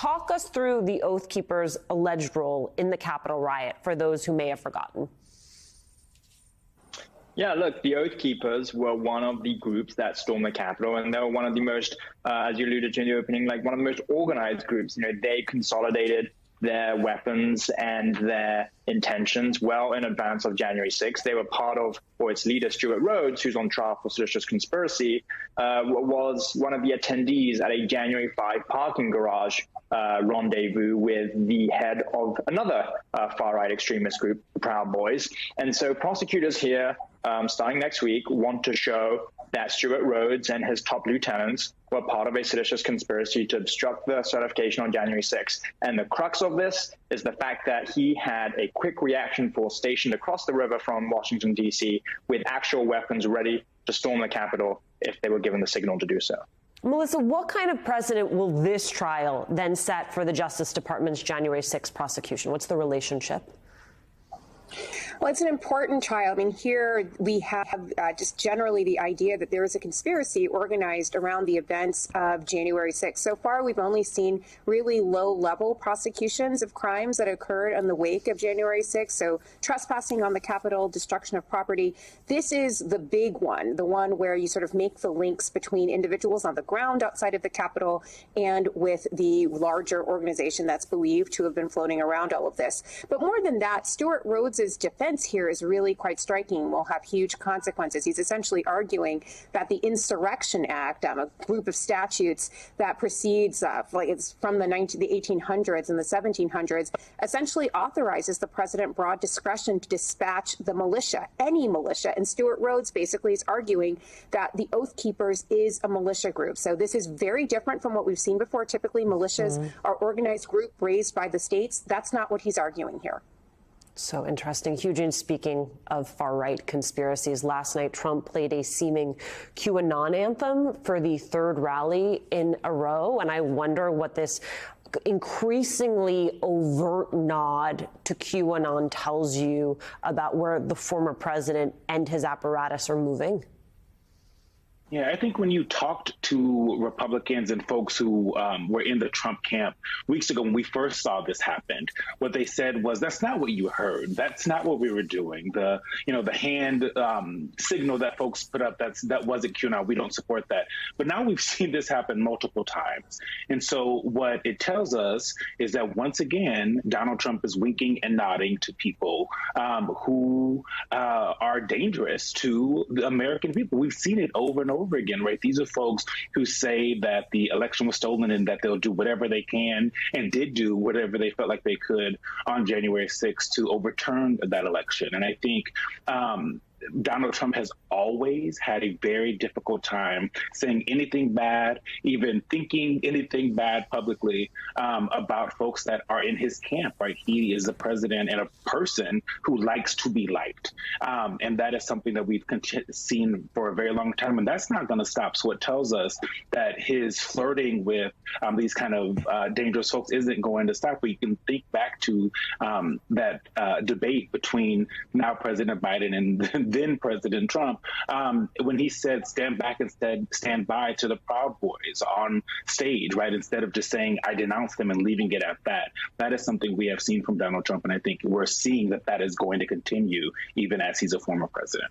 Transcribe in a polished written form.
talk us through the Oath Keepers' alleged role in the Capitol riot for those who may have forgotten. Yeah, look, the Oath Keepers were one of the groups that stormed the Capitol, and they were one of the most, as you alluded to in the opening, like one of the most organized groups. You know, they consolidated their weapons and their intentions well in advance of January 6th. They were part of, or its leader, Stuart Rhodes, who's on trial for seditious conspiracy, was one of the attendees at a January 5 parking garage rendezvous with the head of another far-right extremist group, the Proud Boys. And so prosecutors here, starting next week, want to show that Stuart Rhodes and his top lieutenants were part of a seditious conspiracy to obstruct the certification on January 6th. And the crux of this is the fact that he had a quick reaction force stationed across the river from Washington, D.C., with actual weapons ready to storm the Capitol if they were given the signal to do so. Melissa, what kind of precedent will this trial then set for the Justice Department's January 6th prosecution? What's the relationship? Well, it's an important trial. I mean, here we have just generally the idea that there is a conspiracy organized around the events of January 6th. So far, we've only seen really low-level prosecutions of crimes that occurred in the wake of January 6th. So trespassing on the Capitol, destruction of property. This is the big one, the one where you sort of make the links between individuals on the ground outside of the Capitol and with the larger organization that's believed to have been floating around all of this. But more than that, Stuart Rhodes' defense here is really quite striking, will have huge consequences. He's essentially arguing that the Insurrection Act, a group of statutes that precedes, like it's from the 1800s and the 1700s, essentially authorizes the president broad discretion to dispatch the militia, any militia. And Stuart Rhodes basically is arguing that the Oath Keepers is a militia group. So this is very different from what we've seen before. Typically, militias are organized group raised by the states. That's not what he's arguing here. So interesting. Eugene, speaking of far-right conspiracies, last night Trump played a seeming QAnon anthem for the third rally in a row, and I wonder what this increasingly overt nod to QAnon tells you about where the former president and his apparatus are moving. Yeah, I think when you talked to Republicans and folks who were in the Trump camp weeks ago when we first saw this happen, what they said was, that's not what you heard. That's not what we were doing. The hand signal that folks put up, that wasn't QAnon. We don't support that. But now we've seen this happen multiple times. And so what it tells us is that once again, Donald Trump is winking and nodding to people who are dangerous to the American people. We've seen it over and over again, right? These are folks who say that the election was stolen and that they'll do whatever they can and did do whatever they felt like they could on January 6th to overturn that election. And I think Donald Trump has always had a very difficult time saying anything bad, even thinking anything bad publicly about folks that are in his camp, right? He is a president and a person who likes to be liked. And that is something that we've seen for a very long time. And that's not going to stop. So it tells us that his flirting with these kind of dangerous folks isn't going to stop. We can think back to that debate between now President Biden and then President Trump, when he said, stand back and stand by to the Proud Boys on stage, right? Instead of just saying, I denounce them and leaving it at that. That is something we have seen from Donald Trump. And I think we're seeing that that is going to continue even as he's a former president.